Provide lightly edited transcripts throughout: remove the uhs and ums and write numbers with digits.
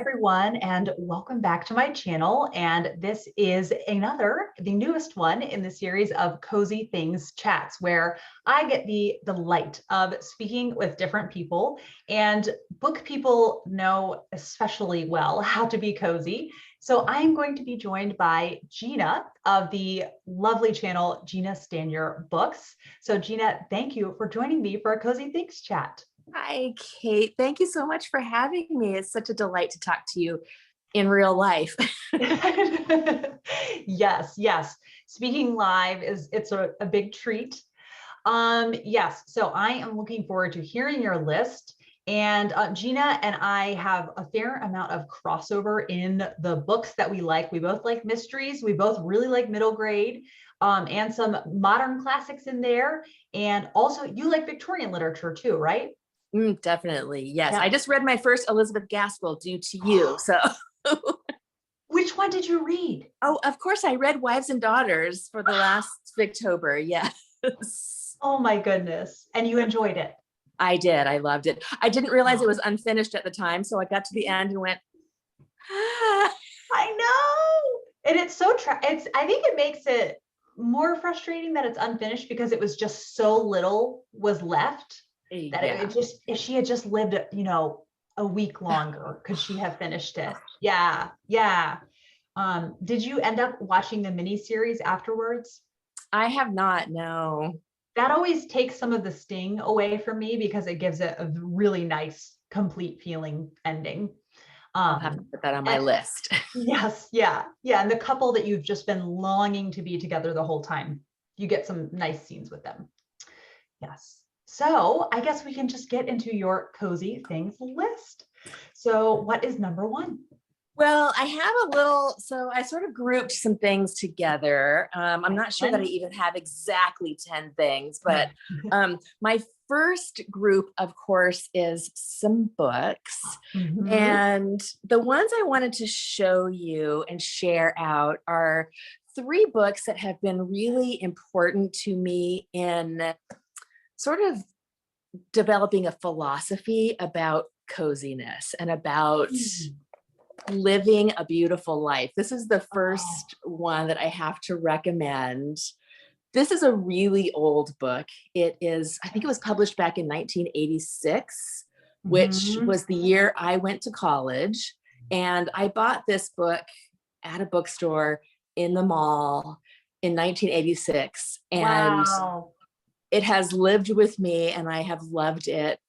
everyone, and welcome back to my channel. And this is the newest one in the series of Cozy Things Chats, where I get the delight of speaking with different people, and book people know especially well how to be cozy. So I am going to be joined by Gina of the lovely channel Gina Books. So Gina, thank you for joining me for a Cozy Things Chat. Hi, Kate. Thank you so much for having me. It's such a delight to talk to you in real life. Yes. Speaking live it's a big treat. Yes, so I am looking forward to hearing your list. And Gina and I have a fair amount of crossover in the books that we like. We both like mysteries. We both really like middle grade, and some modern classics in there. And also, you like Victorian literature too, right? Definitely. Yes. Yeah. I just read my first Elizabeth Gaskell due to you. So, Which one did you read? oh, of course, I read Wives and Daughters for the last Victober. Yes. Oh my goodness. And you enjoyed it? I did. I loved it. I didn't realize it was unfinished at the time. So I got to the end and went, ah. I know. And it's so, I think it makes it more frustrating that it's unfinished because it was just so little was left that it just, if she had just lived, a week longer, could she have finished it? Yeah. Did you end up watching the miniseries afterwards? I have not, no. That always takes some of the sting away from me because it gives it a really nice, complete feeling ending. I'll have to put that on my list. Yes, yeah. And the couple that you've just been longing to be together the whole time, you get some nice scenes with them. Yes. So I guess we can just get into your cozy things list. So what is number one? Well, I have so I sort of grouped some things together. I'm not sure that I even have exactly 10 things, but my first group, of course, is some books. Mm-hmm. And the ones I wanted to show you and share out are 3 books that have been really important to me in sort of developing a philosophy about coziness and about living a beautiful life. This is the first one that I have to recommend. This is a really old book. It is, I think it was published back in 1986, which was the year I went to college. And I bought this book at a bookstore in the mall in 1986. And it has lived with me and I have loved it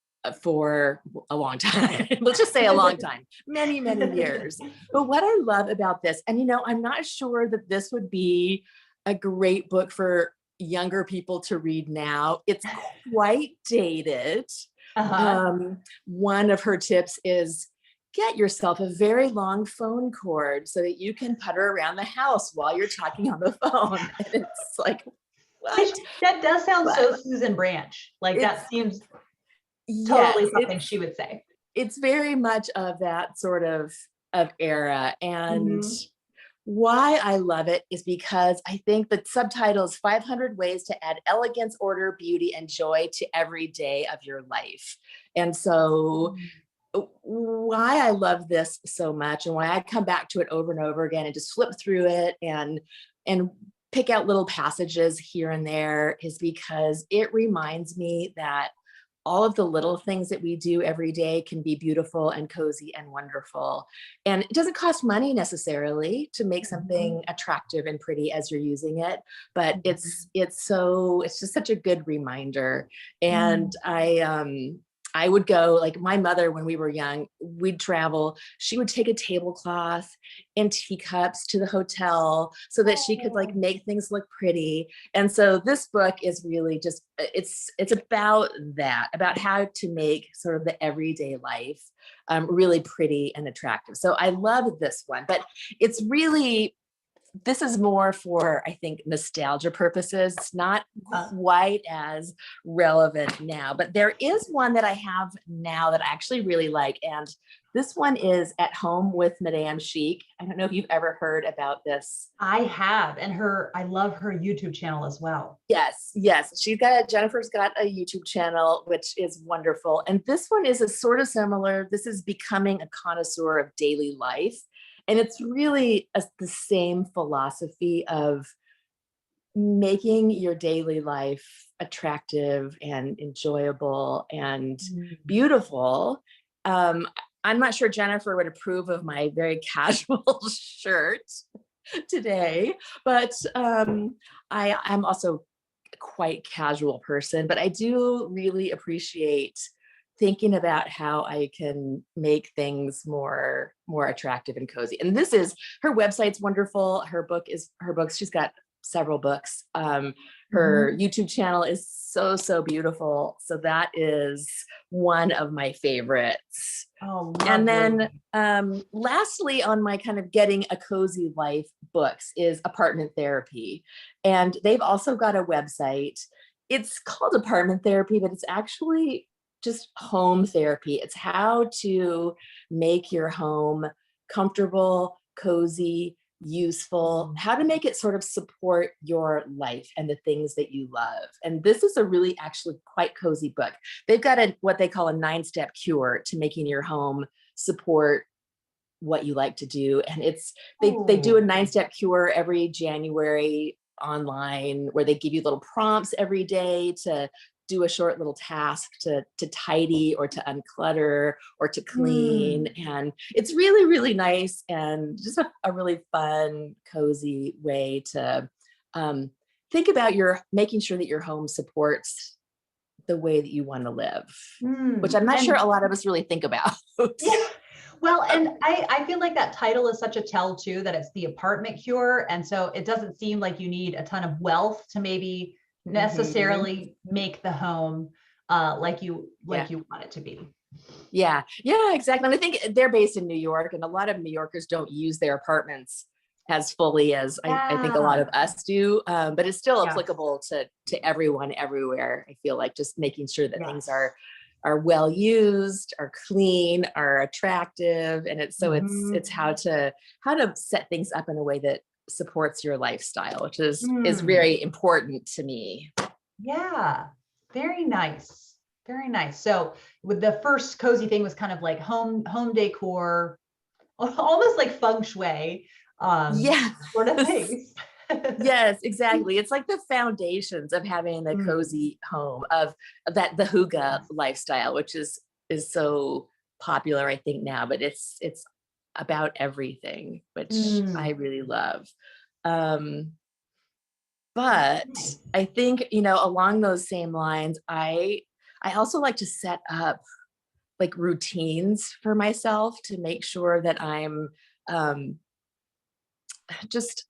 for a long time. Let's just say a long time, many years. But what I love about this, and I'm not sure that this would be a great book for younger people to read now. It's quite dated. One of her tips is get yourself a very long phone cord so that you can putter around the house while you're talking on the phone. And it's like, what? That does sound so Susan Branch. Like that seems totally something she would say. It's very much of that sort of era. And why I love it is because I think the subtitle is 500 Ways to Add Elegance, Order, Beauty, and Joy to Every Day of Your Life. And so why I love this so much and why I come back to it over and over again and just flip through it and pick out little passages here and there is because it reminds me that all of the little things that we do every day can be beautiful and cozy and wonderful. And it doesn't cost money necessarily to make something attractive and pretty as you're using it, but it's just such a good reminder. And I would go, like my mother, when we were young, we'd travel. She would take a tablecloth and teacups to the hotel so that she could like make things look pretty. And so this book is really just, it's about that, about how to make sort of the everyday life really pretty and attractive. So I love this one, but it's really This is more for, I think, nostalgia purposes. It's not quite as relevant now, but there is one that I have now that I actually really like. And this one is At Home with Madame Chic. I don't know if you've ever heard about this. I have, and I love her YouTube channel as well. Yes, yes. Jennifer's got a YouTube channel, which is wonderful. And this one is a sort of similar. This is Becoming a Connoisseur of Daily Life. And it's really the same philosophy of making your daily life attractive and enjoyable and beautiful. I'm not sure Jennifer would approve of my very casual shirt today, but I'm also quite casual person, but I do really appreciate thinking about how I can make things more attractive and cozy. And her website's wonderful. Her books, she's got several books. Her YouTube channel is so beautiful. So that is one of my favorites. Oh, and then lastly, on my kind of Getting a Cozy Life books is Apartment Therapy. And they've also got a website. It's called Apartment Therapy, but it's actually just home therapy. It's how to make your home comfortable, cozy, useful, how to make it sort of support your life and the things that you love. And this is a really actually quite cozy book. They've got what they call a 9-step cure to making your home support what you like to do. And they do a 9-step cure every January online, where they give you little prompts every day to do a short little task to tidy or to unclutter or to clean. And it's really, really nice and just a really fun, cozy way to think about making sure that your home supports the way that you want to live, which I'm not sure a lot of us really think about. Yeah. Well, and I feel like that title is such a tell too, that it's the apartment cure. And so it doesn't seem like you need a ton of wealth to maybe necessarily make the home like you want it to be. Yeah, exactly. And I think they're based in New York, and a lot of New Yorkers don't use their apartments as fully as I think a lot of us do. But it's still applicable to everyone everywhere. I feel like just making sure that things are well used, are clean, are attractive, and it's how to set things up in a way that supports your lifestyle, which is very important to me. Yeah, very nice. Very nice. So with the first cozy thing was kind of like home decor, almost like feng shui sort of things. Yes, exactly. It's like the foundations of having a cozy home, of the hygge lifestyle, which is so popular, I think, now, but it's about everything, which I really love. But I think, along those same lines, I also like to set up like routines for myself to make sure that I'm just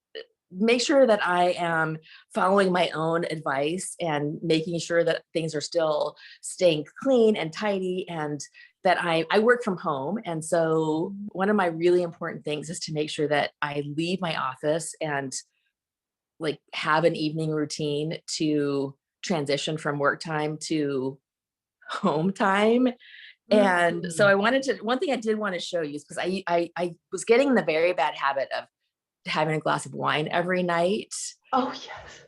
make sure that I am following my own advice and making sure that things are still staying clean and tidy, and that I work from home. And so one of my really important things is to make sure that I leave my office and like have an evening routine to transition from work time to home time. And so one thing I did want to show you is because I was getting in the very bad habit of having a glass of wine every night. Oh, yes.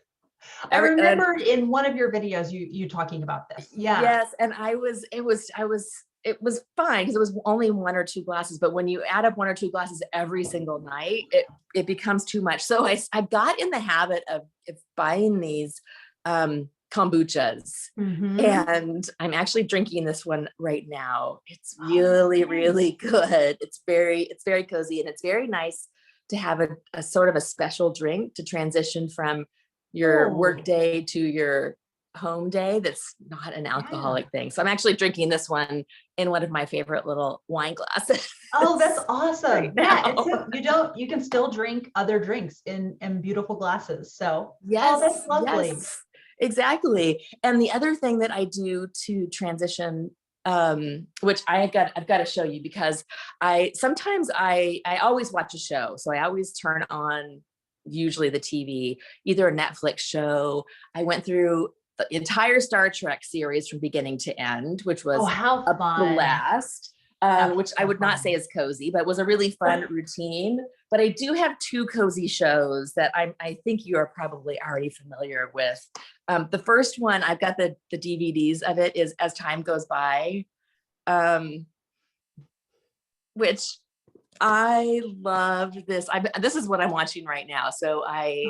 I remember in one of your videos, you talking about this. Yeah. Yes. And it was fine because it was only 1 or 2 glasses, but when you add up 1 or 2 glasses every single night, it becomes too much. So I got in the habit of buying these kombuchas, and I'm actually drinking this one right now. It's really, really good. It's very cozy, and it's very nice to have a sort of a special drink to transition from your work day to your home day that's not an alcoholic thing. So I'm actually drinking this one in one of my favorite little wine glasses. Oh, that's awesome. You can still drink other drinks in beautiful glasses. So that's lovely. Yes, exactly. And the other thing that I do to transition, which I've got to show you, because I always watch a show. So I always turn on usually the TV, either a Netflix show. I went through the entire Star Trek series from beginning to end, which was how a fun. blast, which I would not say is cozy, but was a really fun routine. But I do have two cozy shows that I think you are probably already familiar with. The first one, I've got the DVDs of it, is As Time Goes By, which I love this. This is what I'm watching right now. So I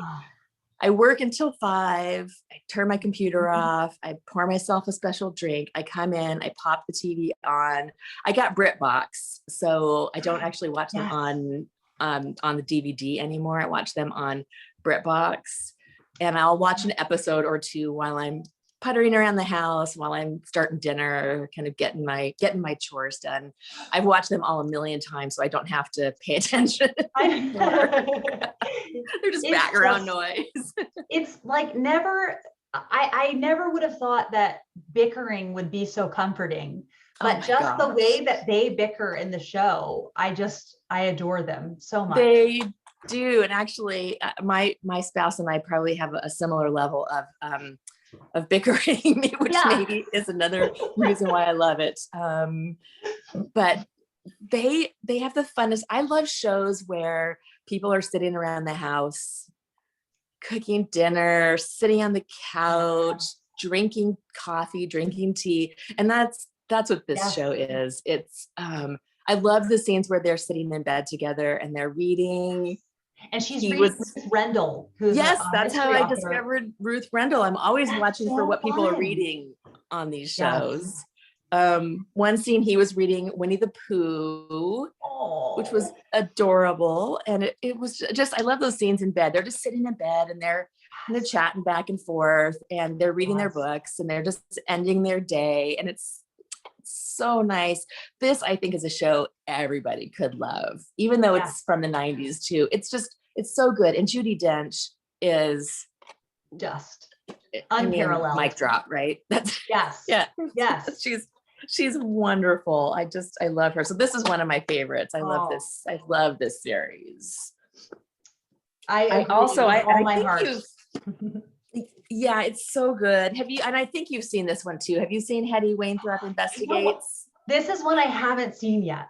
work until 5. I turn my computer off. I pour myself a special drink. I come in, I pop the TV on. I got BritBox, so I don't actually watch them on the DVD anymore. I watch them on BritBox, and I'll watch an episode or two while I'm puttering around the house, while I'm starting dinner, kind of getting my chores done. I've watched them all a million times, so I don't have to pay attention anymore. They're just background noise. It's like I never would have thought that bickering would be so comforting, but just the way that they bicker in the show, I adore them so much. They do. And actually my spouse and I probably have a similar level of bickering, which maybe is another reason why I love it. But they have the funnest. I love shows where people are sitting around the house, cooking dinner, sitting on the couch, drinking coffee, drinking tea. And that's what this show is. It's I love the scenes where they're sitting in bed together and they're reading. And she's reading Ruth Rendell. That's how I discovered Ruth Rendell. I'm always watching for what people are reading on these shows. One scene he was reading Winnie the Pooh, which was adorable. And it was just, I love those scenes in bed. They're just sitting in bed and they're chatting back and forth and they're reading their books and they're just ending their day. And it's so nice. This, I think, is a show everybody could love, even though it's from the 90s too. It's so good. And Judi Dench is just unparalleled. Mic drop, right? Yes. She's wonderful. I love her. So this is one of my favorites. I love this. I love this series. I yeah, it's so good. And I think you've seen this one too. Have you seen Hetty Wainthropp Investigates? This is one I haven't seen yet.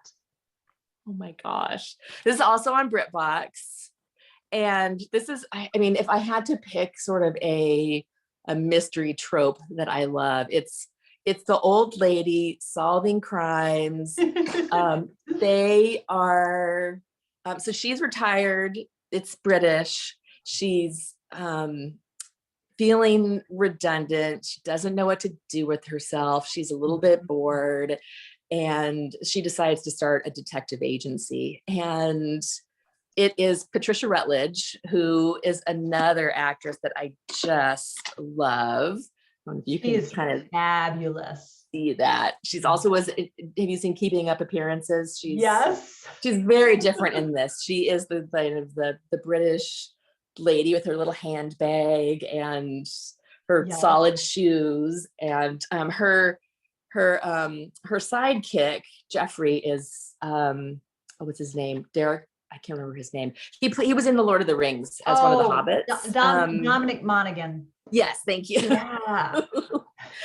Oh my gosh. This is also on BritBox. And this is, I mean, if I had to pick sort of a mystery trope that I love, it's the old lady solving crimes. They are, so she's retired. It's British. She's feeling redundant. She doesn't know what to do with herself. She's a little bit bored and she decides to start a detective agency. And it is Patricia Rutledge, who is another actress that I just love. You can kind of fabulous. See that. She's also have you seen Keeping Up Appearances? She's very different in this. She is the British lady with her little handbag and her solid shoes, and her sidekick Jeffrey is what's his name? Derek. I can't remember his name. He was in the Lord of the Rings as one of the hobbits. Dominic Monaghan. Yes, thank you. Yeah.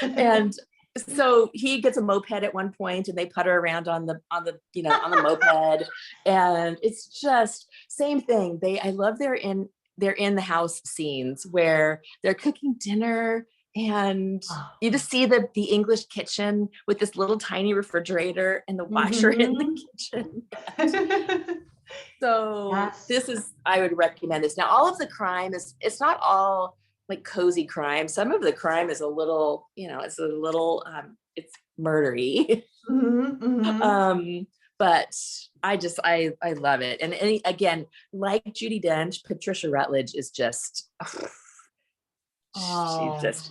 And so he gets a moped at one point and they putter around on the moped, and it's just same thing. I love they're in the house scenes where they're cooking dinner and you just see the English kitchen with this little tiny refrigerator and the washer in the kitchen. So this is, I would recommend this. Now, all of the crime it's not all like cozy crime. Some of the crime is a little, it's murdery. But I love it. And again, like Judi Dench, Patricia Rutledge is just,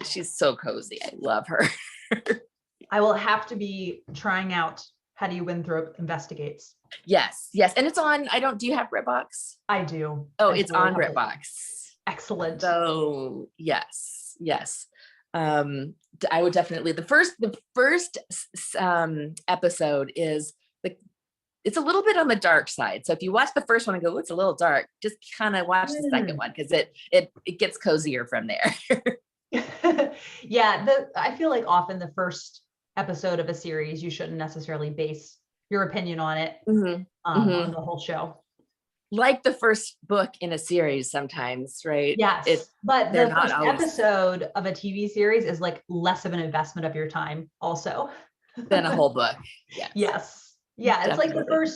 she's so cozy. I love her. I will have to be trying out Hetty Wainthropp Investigates. Yes. And it's on, do you have BritBox? I do. Oh, it's on BritBox. Excellent. So yes. I would definitely, the first episode is it's a little bit on the dark side. So if you watch the first one and go, "It's a little dark," just kind of watch the second one, because it gets cozier from there. Yeah, I feel like often the first episode of a series, you shouldn't necessarily base your opinion on it, on the whole show. Like the first book in a series sometimes, right? Yes, but the not first always episode of a TV series is like less of an investment of your time also. than a whole book. Yes. Yes. Yeah, it's like Definitely.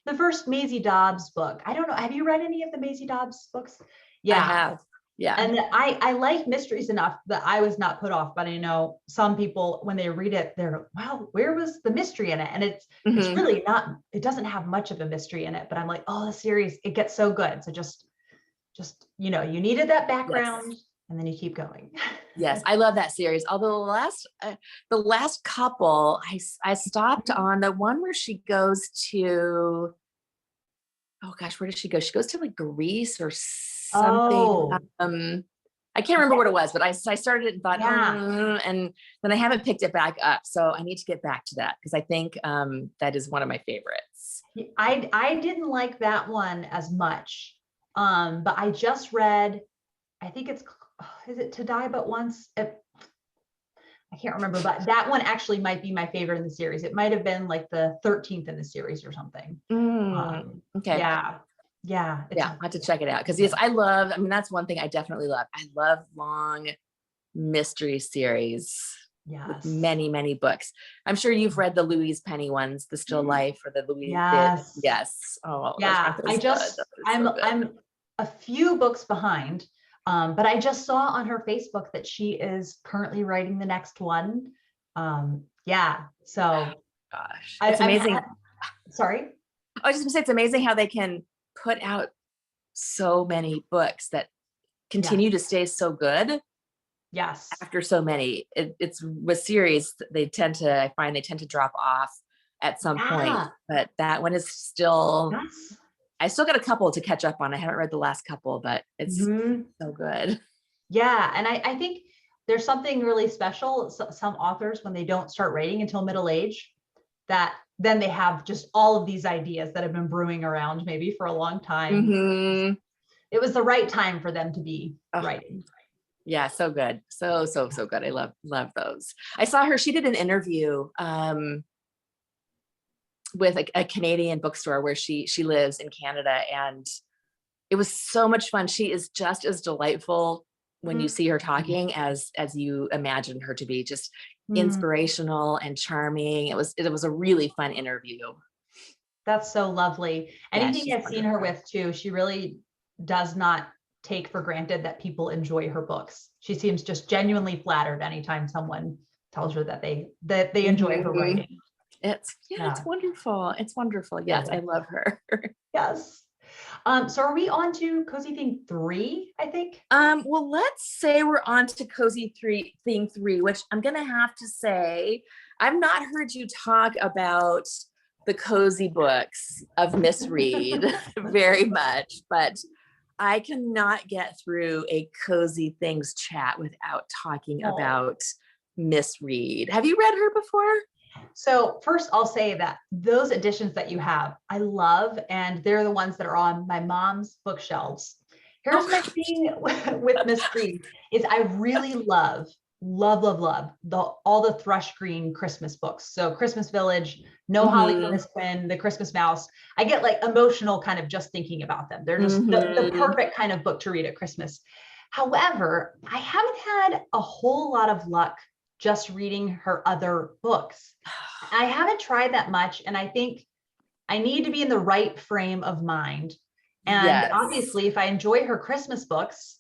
the first Maisie Dobbs book. I don't know. Have you read any of the Maisie Dobbs books? I Yeah. have. Yeah. And I like mysteries enough that I was not put off, but I know some people, when they read it, they're, wow, where was the mystery in it? And it's really not, it doesn't have much of a mystery in it, but I'm like, oh, the series, it gets so good. So just, you needed that background, and then you keep going. Yes, I love that series. Although the last couple, I stopped on the one where she goes to, oh gosh, where did she go? She goes to like Greece or something. Oh, I can't remember what it was, but I started it and thought, yeah. and then I haven't picked it back up. So I need to get back to that, because I think that is one of my favorites. I didn't like that one as much. But I just read, I think is it To Die But Once? I can't remember, but that one actually might be my favorite in the series. It might have been like the 13th in the series or something. Okay. Yeah. Yeah. I'll have to check it out. Because yes, that's one thing I definitely love. I love long mystery series. Yes. With many, many books. I'm sure you've read the Louise Penny ones, The Still Life, or the Louise. Yes. Yes. Oh, yeah. I'm a few books behind. But I just saw on her Facebook that she is currently writing the next one. Yeah. So gosh, it's amazing. Sorry. I was just gonna say, it's amazing how they can put out so many books that continue to stay so good. Yes. After so many, it's with series, I find they tend to drop off at some point, but that one is still, I still got a couple to catch up on. I haven't read the last couple, but it's so good. Yeah. And I think there's something really special. Some authors, when they don't start writing until middle age, that then they have just all of these ideas that have been brewing around maybe for a long time. It was the right time for them to be writing. Yeah, so good. So good. I love those. I saw her, she did an interview with a Canadian bookstore where she lives in Canada, and it was so much fun. She is just as delightful when you see her talking as you imagine her to be, just inspirational and charming. It was a really fun interview. That's so lovely. Anything I've seen her with too, she really does not take for granted that people enjoy her books. She seems just genuinely flattered anytime someone tells her that they enjoy her writing. It's wonderful. It's wonderful. Yes, I love her. Yes. So are we on to Cozy Thing 3, I think? Well, let's say we're on to Cozy Thing 3, which I'm gonna have to say, I've not heard you talk about the cozy books of Miss Read very much, but I cannot get through a Cozy Things chat without talking about Miss Read. Have you read her before? So first, I'll say that those editions that you have, I love, and they're the ones that are on my mom's bookshelves. Here's my thing with Miss Read is I really love all the Thrush Green Christmas books. So Christmas Village, No Holly for Miss Quinn, The Christmas Mouse. I get like emotional kind of just thinking about them. They're just the perfect kind of book to read at Christmas. However, I haven't had a whole lot of luck just reading her other books. I haven't tried that much, and I think I need to be in the right frame of mind. And obviously, if I enjoy her Christmas books,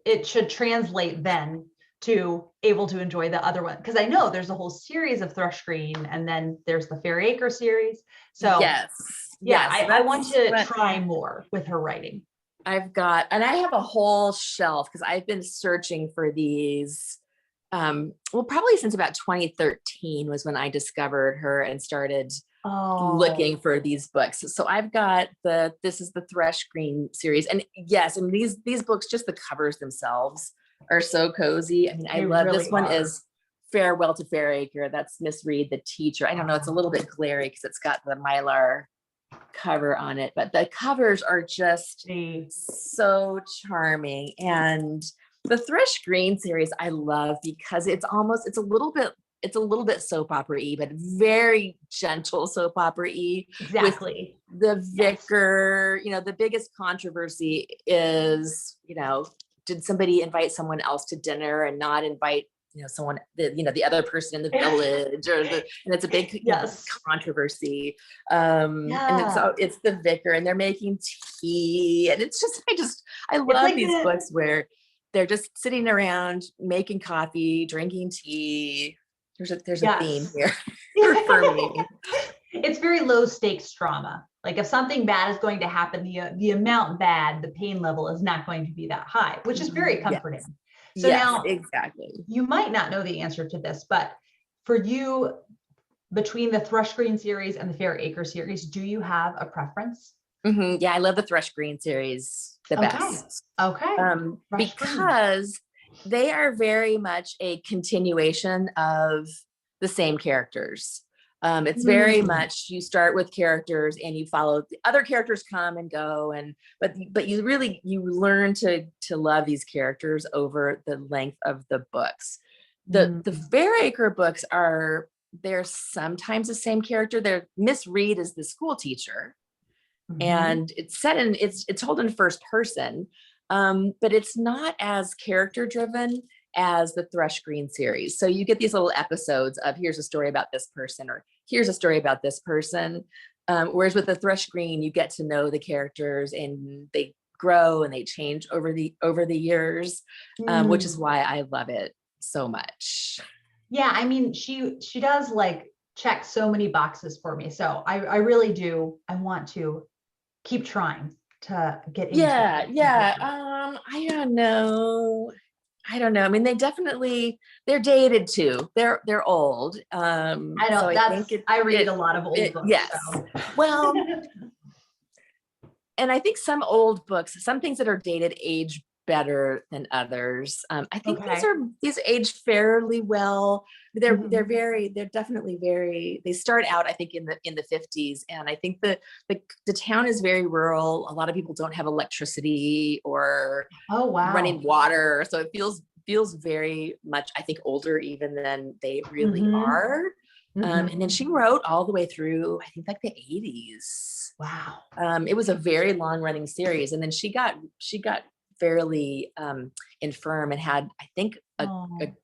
it should translate then to able to enjoy the other one. Because I know there's a whole series of Thrush Green, and then there's the Fairy Acre series. So I want to try more with her writing. I have a whole shelf because I've been searching for these. Probably since about 2013 was when I discovered her and started looking for these books. So I've got this is the Thrush Green series. And yes, I mean, these books, just the covers themselves are so cozy. I mean, I love this one is Farewell to Fairy Acre. That's Miss Read, the teacher. I don't know, it's a little bit glary because it's got the Mylar cover on it, but the covers are just so charming. And the Thrush Green series I love because it's a little bit soap opera-y, but very gentle soap opera-y. Exactly. With the vicar, the biggest controversy is, did somebody invite someone else to dinner and not invite, someone, the other person in the village, and it's a big controversy. And it's the vicar, and they're making tea, and it's just, I love these books where they're just sitting around making coffee, drinking tea. There's a theme here for me. It's very low stakes drama. Like if something bad is going to happen, the amount bad, the pain level is not going to be that high, which is very comforting. So now, exactly. You might not know the answer to this, but for you, between the Thrush Green series and the Fair Acre series, do you have a preference? Mm-hmm. Yeah, I love the Thrush Green series the best. Okay. Because they are very much a continuation of the same characters. It's very much, you start with characters and you follow the other characters come and go, but you learn to love these characters over the length of the books. The Fair Acre books they're sometimes the same character. Miss Reed is the school teacher, and it's told in first person, but it's not as character driven as the Thrush Green series. So you get these little episodes of here's a story about this person, or here's a story about this person. Whereas with the Thrush Green, you get to know the characters and they grow and they change over the years, which is why I love it so much. Yeah, I mean, she does like check so many boxes for me. So I really do. I want to keep trying to get into it. I don't know. I mean, they're dated too. They're old. I know. So I read a lot of old books. Yes. So. Well, and I think some old books, some things that are dated age better than others. I think these age fairly well. They're definitely very, they start out, I think, in the 50s. And I think the town is very rural. A lot of people don't have electricity or running water. So it feels very much, I think, older even than they really are. And then she wrote all the way through, I think, like the 80s. Wow. It was a very long running series. And then she got fairly infirm and had, I think, a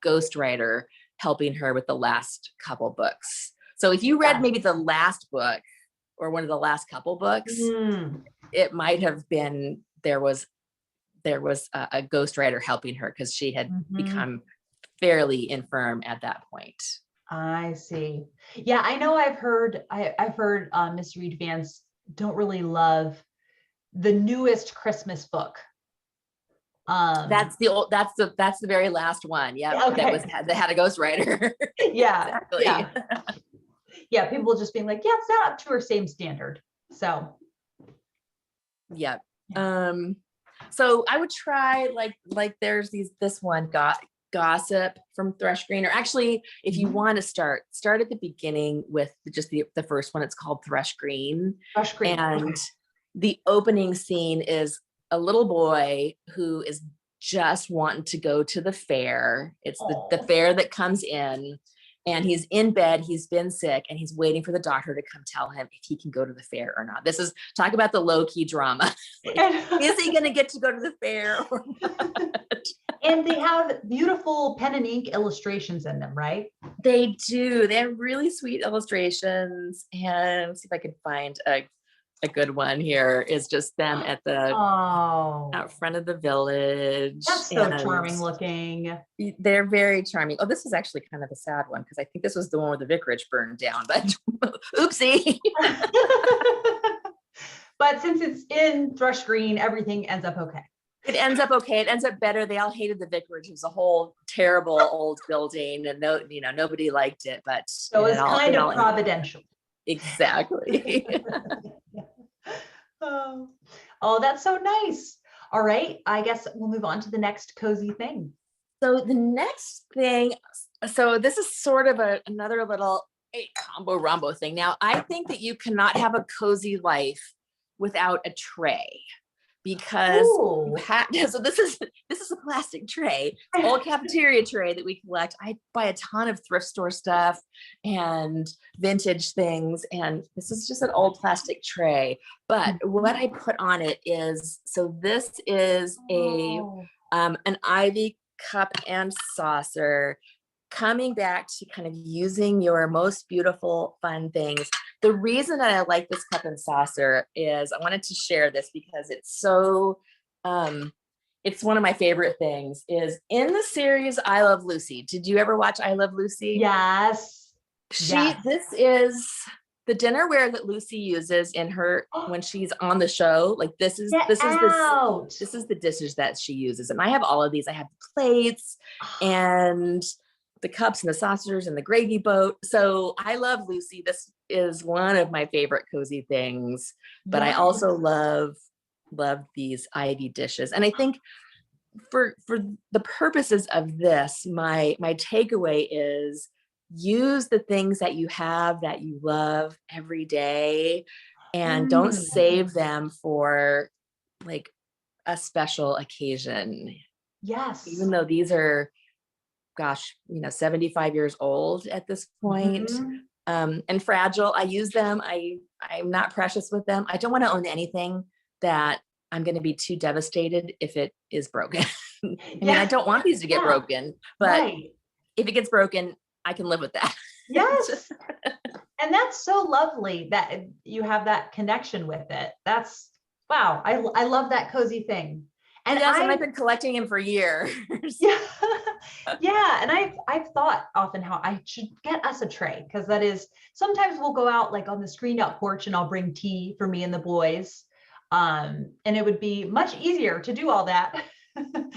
ghostwriter helping her with the last couple books. So if you read maybe the last book or one of the last couple books, it might have been there was a ghostwriter helping her because she had become fairly infirm at that point. I see. Yeah, I know. I've heard Miss Reed fans don't really love the newest Christmas book. That's the very last one. Yeah. Okay. That had a ghostwriter. Yeah. Exactly. Yeah. People just being like, yeah, it's not up to her same standard. So. Yeah. So I would try like there's this one Gossip from Thrush Green, or actually, if you want to start at the beginning with just the first one. It's called Thrush Green. And the opening scene is a little boy who is just wanting to go to the fair. It's the fair that comes in, and he's in bed. He's been sick, and he's waiting for the doctor to come tell him if he can go to the fair or not. This is talk about the low key drama. Is he going to get to go to the fair or not? And they have beautiful pen and ink illustrations in them, right? They do. They have really sweet illustrations. And let's see if I can find a good one here. Is just them at the out front of the village. That's so charming looking. They're very charming. Oh, this is actually kind of a sad one because I think this was the one where the vicarage burned down, but oopsie. But since it's in Thrush Green, everything ends up okay. It ends up okay. It ends up better. They all hated the vicarage. It was a whole terrible old building, and nobody liked it. But so it's kind of providential. Exactly. Oh, that's so nice. All right. I guess we'll move on to the next cozy thing. So the next thing, so this is sort of another little a combo rumbo thing. Now, I think that you cannot have a cozy life without a tray, because so this is a plastic tray, old cafeteria tray that we collect. I buy a ton of thrift store stuff and vintage things, and this is just an old plastic tray. But what I put on it is, so this is an ivy cup and saucer, coming back to kind of using your most beautiful, fun things. The reason that I like this cup and saucer is I wanted to share this because it's so, it's one of my favorite things, is in the series I Love Lucy. Did you ever watch I Love Lucy? Yes. This is the dinnerware that Lucy uses in her, when she's on the show. Like this is the dishes that she uses. And I have all of these. I have plates and the cups and the saucers and the gravy boat. So I love Lucy. This is one of my favorite cozy things, but I also love these ivy dishes. And I think for the purposes of this, my takeaway is use the things that you have that you love every day, and don't save them for like a special occasion. Yes. Even though these are, gosh, 75 years old at this point, and fragile. I use them. I'm not precious with them. I don't want to own anything that I'm going to be too devastated if it is broken. I mean, I don't want these to get broken, but if it gets broken, I can live with that. Yes. And that's so lovely that you have that connection with it. That's, wow. I love that cozy thing. And and I've been collecting them for years. Yeah. And I've thought often how I should get us a tray, because that is, sometimes we'll go out like on the screened out porch and I'll bring tea for me and the boys. And it would be much easier to do all that.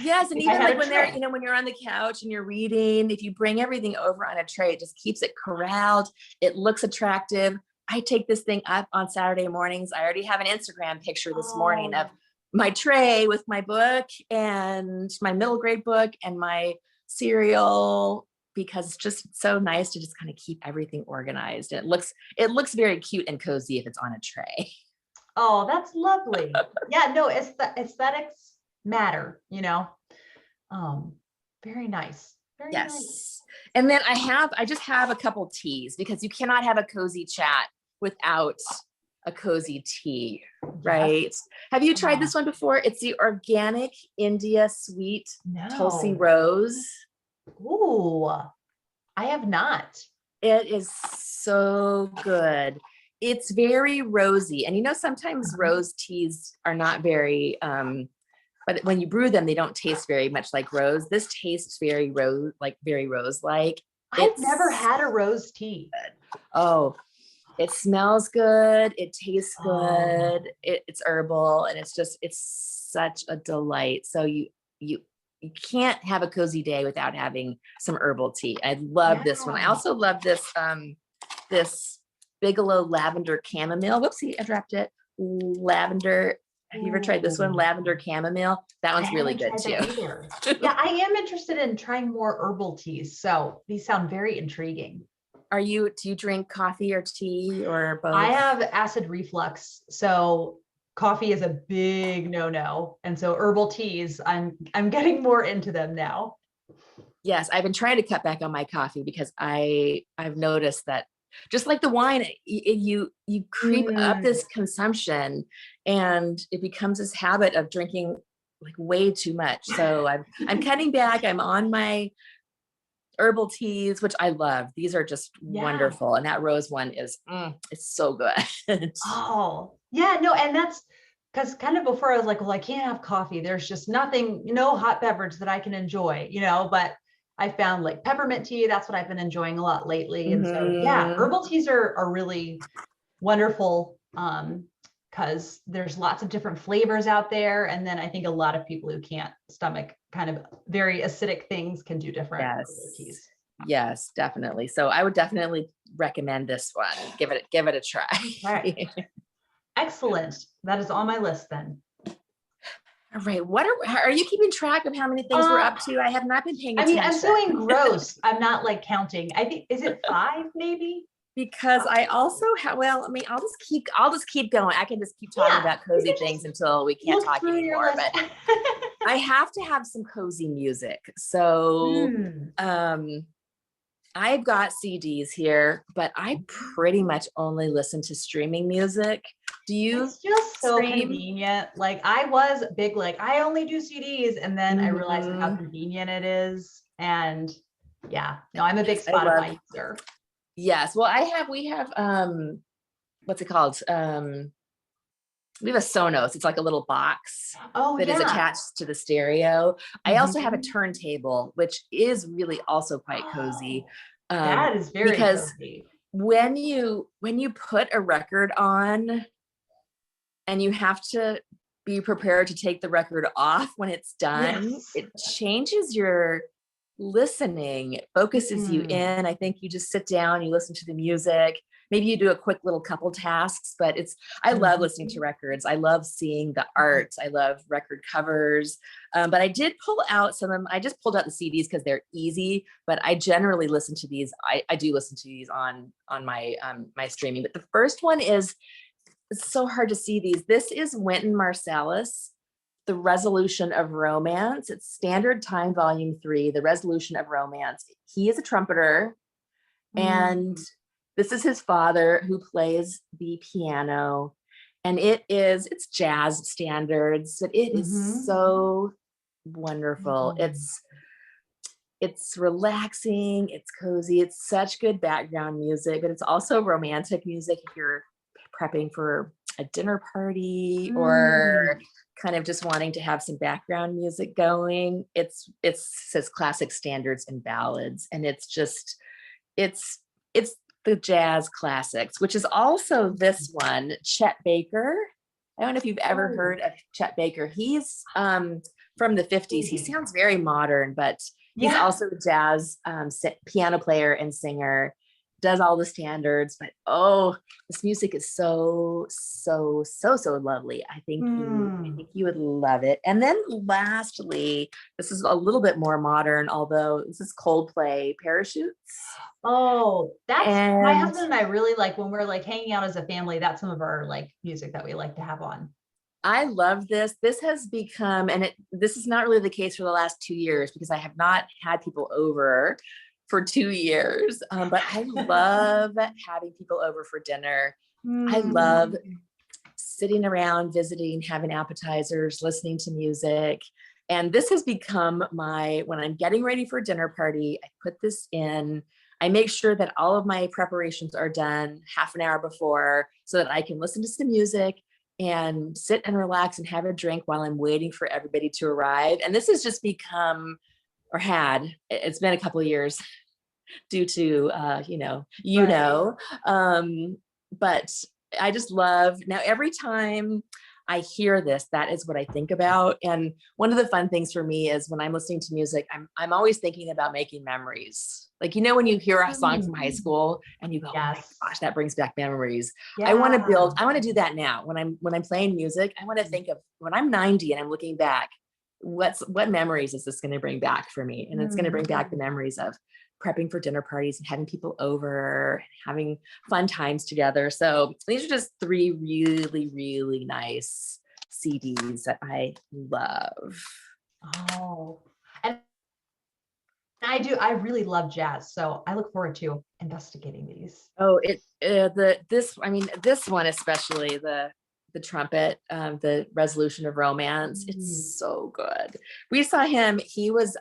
Yes. And even like when they're, when you're on the couch and you're reading, if you bring everything over on a tray, it just keeps it corralled. It looks attractive. I take this thing up on Saturday mornings. I already have an Instagram picture this morning of my tray with my book and my middle grade book and my cereal, because it's just so nice to just kind of keep everything organized. And it looks very cute and cozy if it's on a tray. Oh, that's lovely. Yeah, no, it's the aesthetics matter, very nice. Very nice. And then I just have a couple teas, because you cannot have a cozy chat without a cozy tea, right? Yes. Have you tried this one before? It's the organic India sweet Tulsi rose. Ooh, I have not. It is so good. It's very rosy. And sometimes rose teas are not very, but when you brew them, they don't taste very much like rose. This tastes very rose-like. I've never had a rose tea. Oh, it smells good. It tastes good. It's herbal, and it's such a delight. So you can't have a cozy day without having some herbal tea. I love this one. I also love this this Bigelow lavender chamomile. Whoopsie, I dropped it. Lavender. Have you ever tried this one? Lavender chamomile. That one's really good too. Yeah, I am interested in trying more herbal teas. So these sound very intriguing. Do you drink coffee or tea or both? I have acid reflux, so coffee is a big no-no. And so herbal teas, I'm getting more into them now. Yes, I've been trying to cut back on my coffee, because I've noticed that, just like the wine, you creep up this consumption, and it becomes this habit of drinking like way too much. So I'm cutting back. I'm on my herbal teas, which I love. These are just wonderful. And that rose one is, it's so good. Oh, yeah, no. And that's because kind of before I was like, well, I can't have coffee. There's just nothing, no hot beverage that I can enjoy, but I found like peppermint tea. That's what I've been enjoying a lot lately. And so, herbal teas are really wonderful, because there's lots of different flavors out there. And then I think a lot of people who can't stomach kind of very acidic things can do different herbal teas. Yes, definitely. So I would definitely recommend this one. Give it a try. Okay. Excellent. That is on my list then. All right. Are you keeping track of how many things we're up to? I have not been paying attention. I'm so engrossed. I'm not like counting. I think, is it 5 maybe? because I also have, well, I mean, I'll just keep going. I can just keep talking about cozy things until we can't talk anymore, but I have to have some cozy music. So, I've got CDs here, but I pretty much only listen to streaming music. Do you? It's just so convenient. Like I was big, like I only do CDs, and then I realized how convenient it is. And yeah, no, I'm a big Spotify user. Yes. Well, we have, what's it called? We have a Sonos. It's like a little box that is attached to the stereo. I also have a turntable, which is really also quite cozy. That is very cozy. When you put a record on and you have to be prepared to take the record off when it's done, it changes your listening. It focuses you in. I think you just sit down, you listen to the music. Maybe you do a quick little couple tasks, but I love listening to records. I love seeing the art. I love record covers. But I did pull out I just pulled out the CDs because they're easy, but I generally listen to these. I do listen to these on my, my streaming. But the first one it's so hard to see these. This is Wynton Marsalis, The Resolution of Romance. It's Standard Time, Volume 3, The Resolution of Romance. He is a trumpeter, and this is his father who plays the piano, and it's jazz standards. It is so wonderful. It's relaxing, it's cozy, it's such good background music, but it's also romantic music if you're prepping for a dinner party or kind of just wanting to have some background music going. It's says classic standards and ballads, and it's the jazz classics, which is also this one, Chet Baker. I don't know if you've ever heard of Chet Baker. He's from the 50s. He sounds very modern, but he's also a jazz piano player and singer. Does all the standards, but this music is so lovely. I think you would love it. And then lastly, this is a little bit more modern, although this is Coldplay, Parachutes. Oh, my husband and I really like when we're like hanging out as a family. That's some of our like music that we like to have on. I love this. This has become, and this is not really the case for the last 2 years because I have not had people over for 2 years. But I love having people over for dinner. I love sitting around, visiting, having appetizers, listening to music. And this has become when I'm getting ready for a dinner party, I put this in. I make sure that all of my preparations are done half an hour before so that I can listen to some music and sit and relax and have a drink while I'm waiting for everybody to arrive. And this has just become, or it's been a couple of years due to, but I just love, now every time I hear this, that is what I think about. And one of the fun things for me is when I'm listening to music, I'm always thinking about making memories. Like, when you hear a song from high school and you go, oh my gosh, that brings back memories. I want to do that now. When I'm playing music, I want to think of when I'm 90 and I'm looking back, what memories is this going to bring back for me? And it's going to bring back the memories of prepping for dinner parties and having people over and having fun times together. So these are just 3 really, really nice CDs that I love. Oh, and I really love jazz. So I look forward to investigating these. Oh, this one, especially the trumpet, the Resolution of Romance. It's so good. We saw him. He was,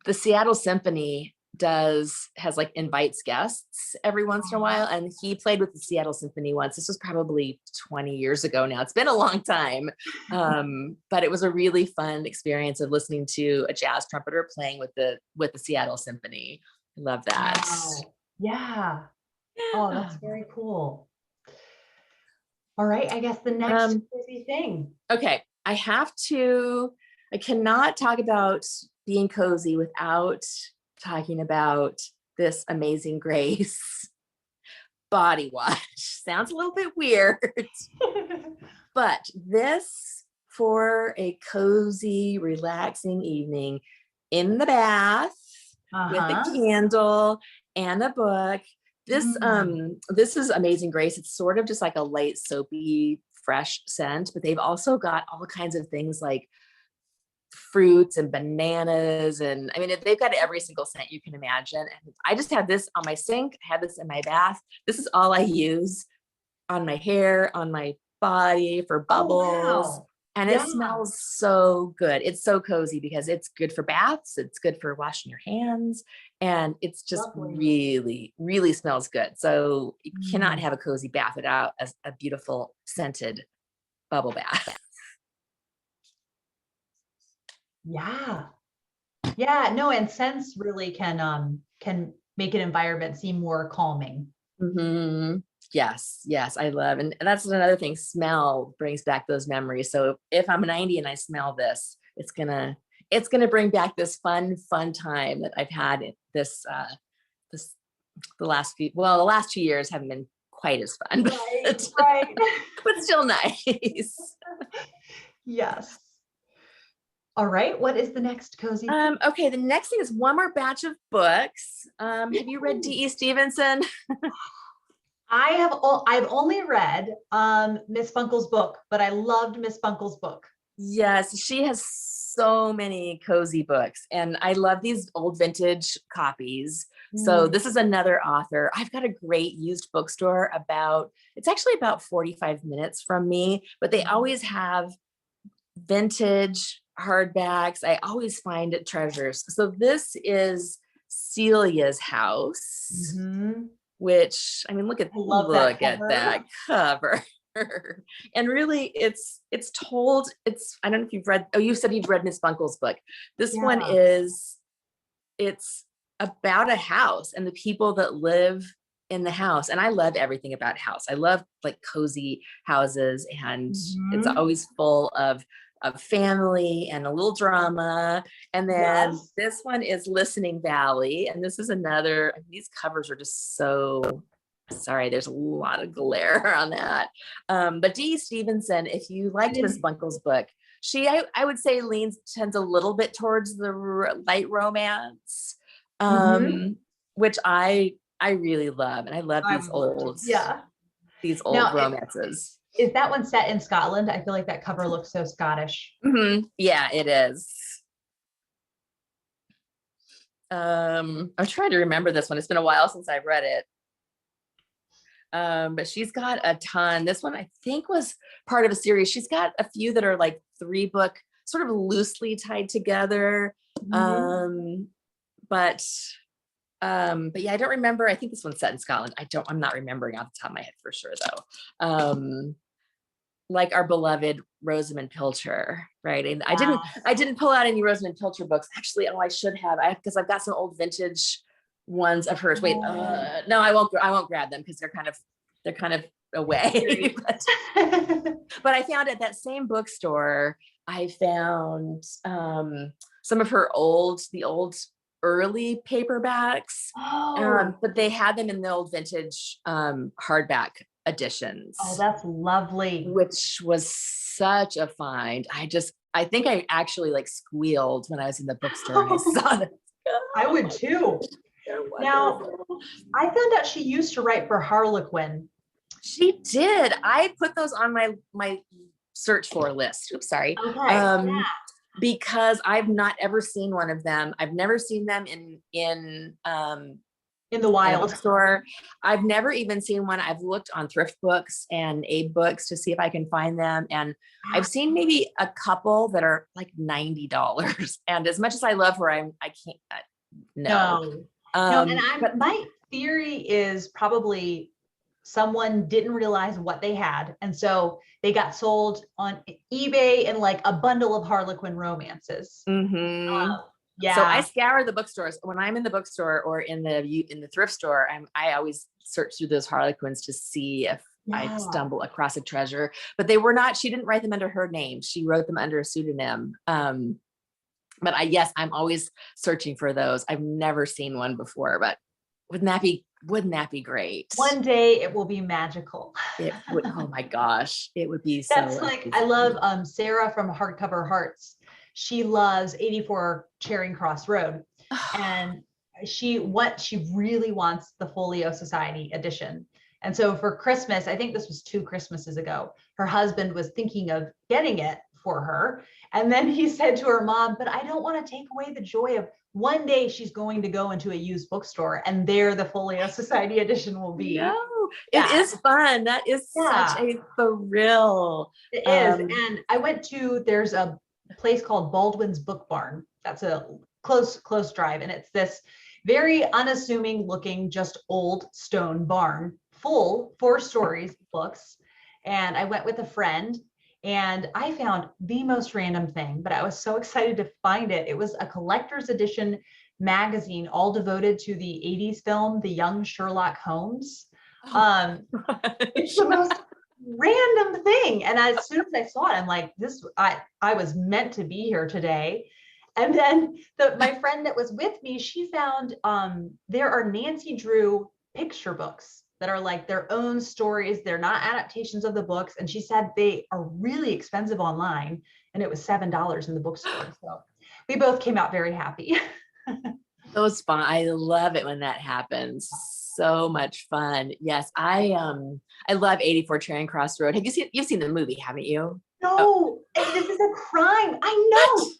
the Seattle Symphony has like invites guests every once in a while. And he played with the Seattle Symphony once. This was probably 20 years ago now. It's been a long time. But it was a really fun experience of listening to a jazz trumpeter playing with the Seattle Symphony. I love that. Wow. Yeah. Oh, that's very cool. All right. I guess the next crazy thing. Okay. I cannot talk about being cozy without talking about this Amazing Grace body wash. Sounds a little bit weird, but this for a cozy, relaxing evening in the bath with a candle and a book. This is Amazing Grace. It's sort of just like a light, soapy, fresh scent, but they've also got all kinds of things like fruits and bananas. And I mean, they've got every single scent you can imagine. And I just had this on my sink. I had this in my bath. This is all I use on my hair, on my body for bubbles. Oh, wow. And it smells so good. It's so cozy because it's good for baths. It's good for washing your hands. And it's just really, really smells good. So you cannot have a cozy bath without a beautiful scented bubble bath. Yeah. Yeah. No, and scents really can make an environment seem more calming. Mm-hmm. Yes, I love, and that's another thing. Smell brings back those memories. So if I'm 90 and I smell this, it's gonna bring back this fun time that I've had. The last 2 years haven't been quite as fun, right. but still nice. Yes. All right. What is the next cozy? Okay, the next thing is one more batch of books. Have you read D.E. Stevenson? I've only read Miss Bunkle's book, but I loved Miss Bunkle's book. Yes, she has so many cozy books, and I love these old vintage copies. So this is another author. I've got a great used bookstore it's actually about 45 minutes from me, but they always have vintage hardbacks. I always find treasures. So this is Celia's house. Which, I mean, look at that cover. And really it's told, I don't know if you've read, you said you've read Miss Bunkle's book. This one it's about a house and the people that live in the house. And I love everything about house. I love like cozy houses, and it's always full of family and a little drama. And then this one is Listening Valley. And this is these covers are just so, sorry, there's a lot of glare on that. But D.E. Stevenson, if you liked Miss Bunkle's book, I would say tends a little bit towards the light romance, which I really love. And I love these old romances. Is that one set in Scotland? I feel like that cover looks so Scottish. Yeah, it is. I'm trying to remember this one. It's been a while since I've read it. But she's got a ton. This one I think was part of a series. She's got a few that are like 3-book, sort of loosely tied together. But yeah, I don't remember. I think this one's set in Scotland. I'm not remembering off the top of my head for sure though. Like our beloved Rosamund Pilcher, right? And I didn't pull out any Rosamund Pilcher books. Actually, I should have, because I've got some old vintage ones of hers. Wait, no, I won't grab them because they're kind of away. But I found at that same bookstore, I found some of her the old early paperbacks, but they had them in the old vintage hardback editions. Oh, that's lovely. Which was such a find. I think I actually like squealed when I was in the bookstore and I saw that. I would too. Now, I found out she used to write for Harlequin. She did. I put those on my search for list. Oops, sorry. Okay. Because I've not ever seen one of them. I've never seen them in the wild store. I've never even seen one. I've looked on Thrift Books and Abe Books to see if I can find them. And I've seen maybe a couple that are like $90. And as much as I love her, I can't, no. And my theory is probably someone didn't realize what they had. And so they got sold on eBay in like a bundle of Harlequin romances. So I scour the bookstores when I'm in the bookstore or in the thrift store. I always search through those Harlequins to see if I stumble across a treasure, but they were not, she didn't write them under her name. She wrote them under a pseudonym. But I'm always searching for those. I've never seen one before, but wouldn't that be great? One day it will be magical. Oh my gosh. It would be so. That's like, I love Sarah from Hardcover Hearts. She loves 84 Charing Cross Road. And what she really wants the Folio Society edition. And so for Christmas, I think this was 2 Christmases ago, her husband was thinking of getting it for her. And then he said to her mom, but I don't want to take away the joy of one day she's going to go into a used bookstore and there the Folio Society edition will be. No, it is fun. That is such a thrill. It is. And I went to, there's a place called Baldwin's Book Barn. That's a close drive. And it's this very unassuming looking, just old stone barn, full 4 stories books. And I went with a friend and I found the most random thing, but I was so excited to find it. It was a collector's edition magazine, all devoted to the 80s film, The Young Sherlock Holmes. It's the most random thing. And as soon as I saw it, I'm like, I was meant to be here today. And then my friend that was with me, she found there are Nancy Drew picture books that are like their own stories. They're not adaptations of the books. And she said they are really expensive online. And it was $7 in the bookstore. So we both came out very happy. Those fun. I love it when that happens. So much fun. Yes, I love 84 Charing Cross Road. You've seen the movie, haven't you? No, this is a crime. I know.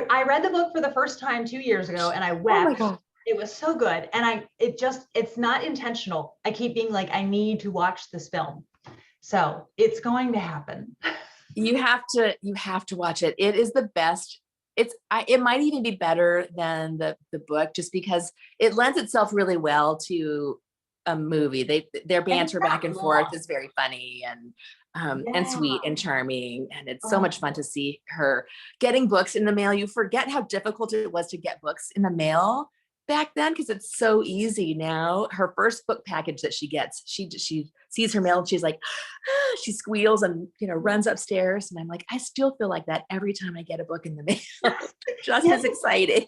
I read the book for the first time 2 years ago and I wept. Oh my God. It was so good. And it's not intentional. I keep being like, I need to watch this film. So it's going to happen. You have to watch it. It is the best. It might even be better than the book just because it lends itself really well to a movie. Their banter back and forth is very funny and sweet and charming. And it's so much fun to see her getting books in the mail. You forget how difficult it was to get books in the mail back then because it's so easy now. Her first book package that she gets, she sees her mail and she's like, she squeals and runs upstairs. And I'm like, I still feel like that every time I get a book in the mail. Just as exciting.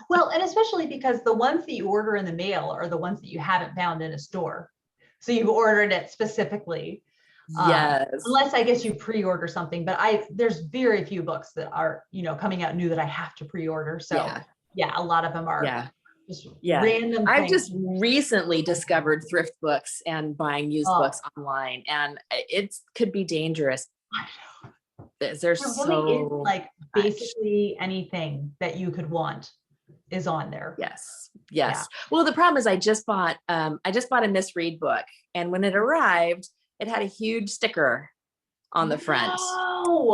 Well, and especially because the ones that you order in the mail are the ones that you haven't found in a store. So you've ordered it specifically. Yes. Unless I guess you pre-order something, but there's very few books that are, coming out new that I have to pre-order. So yeah, a lot of them are just random I've things. just recently discovered thrift books and buying used books online, and it could be dangerous. There's so like basically anything that you could want is on there. Yes. Yeah. Well, the problem is I just bought a misread book, and when it arrived, it had a huge sticker on the front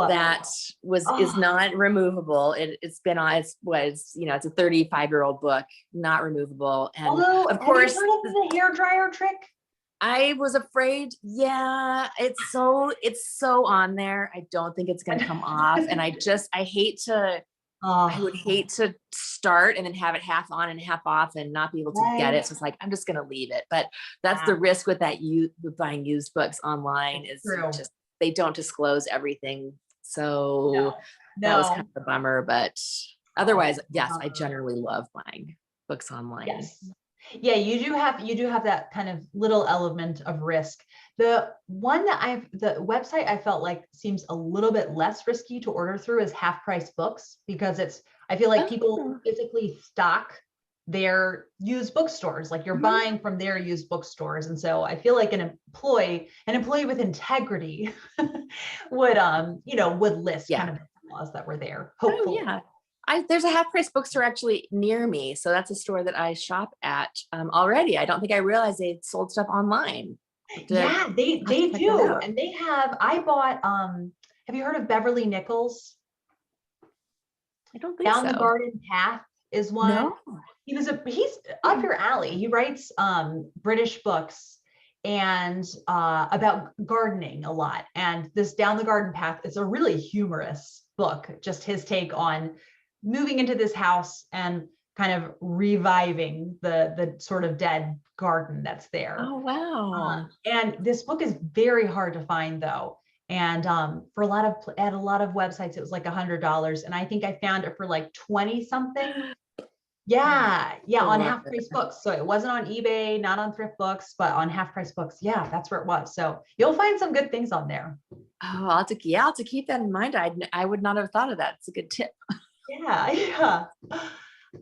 that is not removable. It's been on, it's a 35-year-old book, not removable. And although, of course, have you heard of the hairdryer trick? I was afraid. Yeah, it's so on there. I don't think it's going to come off. And I would hate to start and then have it half on and half off and not be able to get it. So it's like, I'm just going to leave it. But that's the risk with with buying used books online is just, they don't disclose everything. So that was kind of a bummer, but otherwise, yes, I generally love buying books online. Yes. Yeah, you do have that kind of little element of risk. The website I felt like seems a little bit less risky to order through is Half Price Books, because I feel like people physically stock their used bookstores, like you're buying from their used bookstores. And so I feel like an employee with integrity would list kind of the laws that were there. Hopefully. Oh, yeah. There's a Half Price bookstore actually near me. So that's a store that I shop at already. I don't think I realized they sold stuff online. They do. And they have, I bought, have you heard of Beverly Nichols? I don't think so. Down the Garden Path is one. No. He's up your alley. He writes British books and about gardening a lot. And this Down the Garden Path is a really humorous book, just his take on moving into this house and kind of reviving the sort of dead garden that's there. Oh, wow. And this book is very hard to find though. And for at a lot of websites, it was like $100. And I think I found it for like 20 something. Yeah. On Half Price Books. So it wasn't on eBay, not on Thrift Books, but on Half Price Books. Yeah, that's where it was. So you'll find some good things on there. Oh, I'll have to keep that in mind. I would not have thought of that. It's a good tip. Yeah.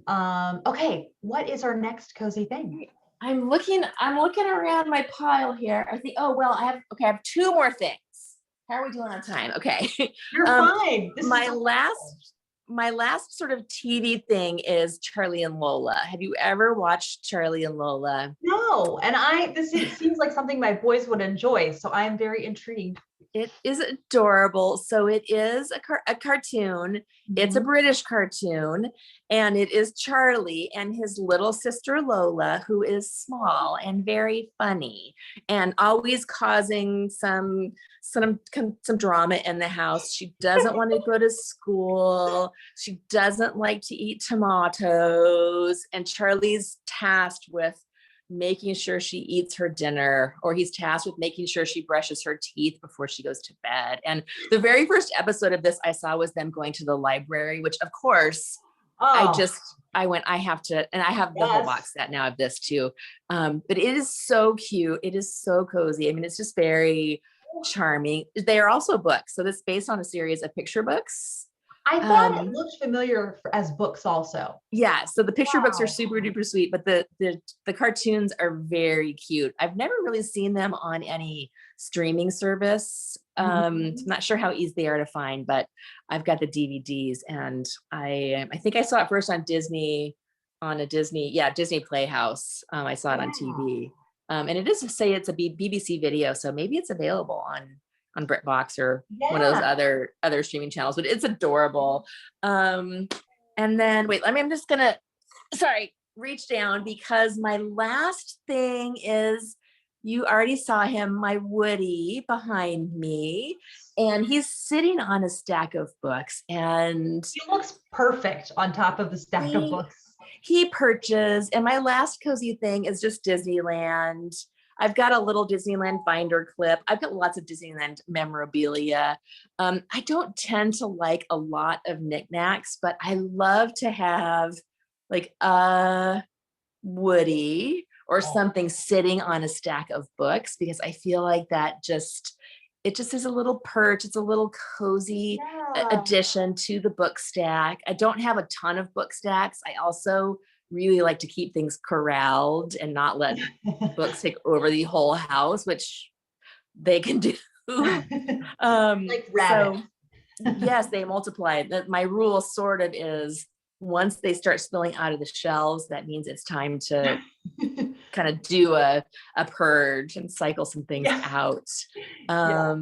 Okay, what is our next cozy thing? I'm looking around my pile here. I think, oh, well, I have two more things. How are we doing on time? Okay. You're Um, fine. This my is last sort of TV thing is Charlie and Lola. Have you ever watched Charlie and Lola? no, and seems like something my boys would enjoy, so I am very intrigued. It is adorable. So it is a cartoon. It's a Mhm. British cartoon, and it is Charlie and his little sister Lola, who is small and very funny, and always causing some drama in the house. She doesn't want to go to school. She doesn't like to eat tomatoes, and Charlie's tasked with making sure she eats her dinner, or he's tasked with making sure she brushes her teeth before she goes to bed. And the very first episode of this I saw was them going to the library, which of course Oh, I went, I have to, and I have the whole yes. box set now of this too. But it is so cute. It is so cozy. I mean, it's just very charming. They are also books. So this is based on a series of picture books. I thought it Um, looked familiar as books also. yeah, so the picture books are Wow. super duper sweet, but the cartoons are very cute. I've never really seen them on any streaming service. I'm Mhm. not sure how easy they are to find, but I've got the DVDs, and I think I saw it first on Disney, on a Disney Playhouse. I saw it on Yeah. TV, and it does say it's a BBC video, so maybe it's available on BritBox or one of those Yeah. other streaming channels. But it's adorable. Um, and then wait, I'm just gonna, sorry, reach down, because my last thing is, you already saw him, my Woody behind me, and he's sitting on a stack of books, and He looks perfect on top of the stack of he books. he perches. And my last cozy thing is just Disneyland. I've got a little Disneyland binder clip. I've got lots of Disneyland memorabilia. I don't tend to like a lot of knickknacks, but I love to have like a Woody or Oh, something sitting on a stack of books, because I feel like it just is a little perch. It's a little cozy yeah. addition to the book stack. I don't have a ton of book stacks. I also really like to keep things corralled and not let books take over the whole house, which they can do. Like rabbit. So yes, they multiply. My rule sort of is, once they start spilling out of the shelves, that means it's time to kind of do a purge and cycle some things Yeah. out. Yeah.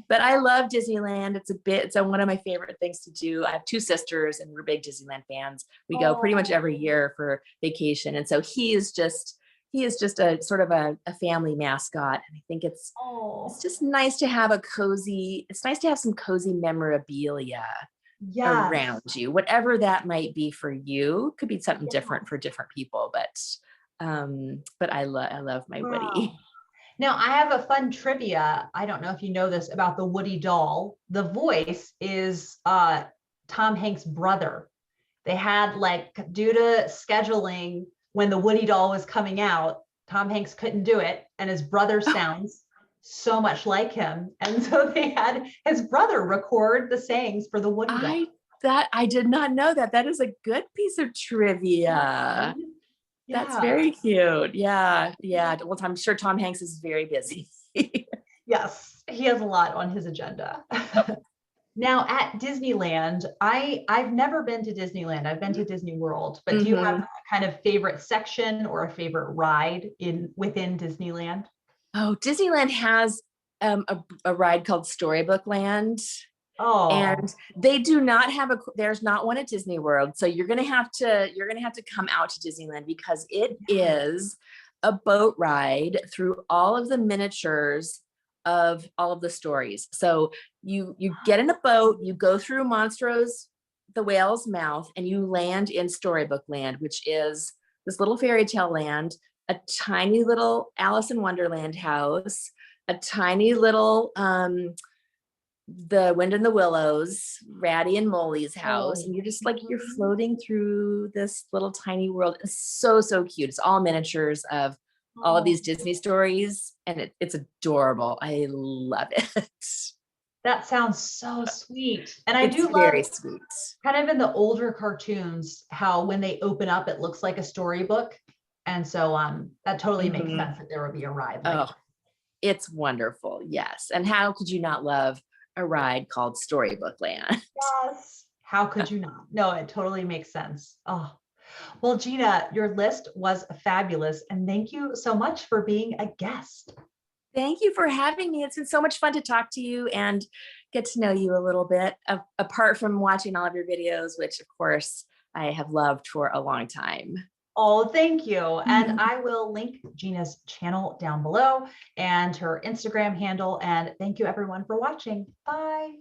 But I love Disneyland. It's one of my favorite things to do. I have two sisters and we're big Disneyland fans. We go pretty much Oh, every year for vacation. And so he is just a sort of a family mascot. And I think it's oh, just nice to have it's nice to have some cozy memorabilia yes. around you, whatever that might be for you. Could be something Yeah. different for different people, but I love my Wow. Woody. Now, I have a fun trivia. I don't know if you know this about the Woody doll. The voice is Tom Hanks' brother. They had, like, due to scheduling, when the Woody doll was coming out, Tom Hanks couldn't do it, and his brother sounds so much like him. And so they had his brother record the sayings for the Woody doll. I did not know that. That is a good piece of Fun. trivia. That's Yeah. very cute. Yeah, yeah. Well, I'm sure Tom Hanks is very busy. Yes, he has a lot on his agenda. Now at Disneyland, I've never been to Disneyland. I've been to Disney World, but do you have Hmm. a kind of favorite section or a favorite ride in within Disneyland? Oh, Disneyland has a ride called Storybook Land. Oh, And they do not have there's not one at Disney World. So you're gonna have to come out to Disneyland, because it is a boat ride through all of the miniatures of all of the stories. So you get in a boat, you go through Monstro's the whale's mouth, and you land in Storybook Land, which is this little fairy tale land, a tiny little Alice in Wonderland house, a tiny little the Wind in the Willows, Ratty and Molly's house, oh. and you're Mhm. floating through this little tiny world. It's so so cute. It's all miniatures of all of Oh, these Disney stories, and it's adorable. I love it. That sounds so sweet. And I It's do love very sweet. kind of in the older cartoons, how when they open up, it looks like a storybook. And so that totally makes sense that there would be a ride like Oh, it's wonderful. Yes. And how could you not love a ride called Storybook Land? yes. How could you not? No, it totally makes sense. Oh, well, Gina, your list was fabulous. And thank you so much for being a guest. Thank you for having me. It's been so much fun to talk to you and get to know you a little bit, apart from watching all of your videos, which of course I have loved for a long time. Oh, thank you. And I will link Gina's channel down below and her Instagram handle. And thank you everyone for watching. Bye.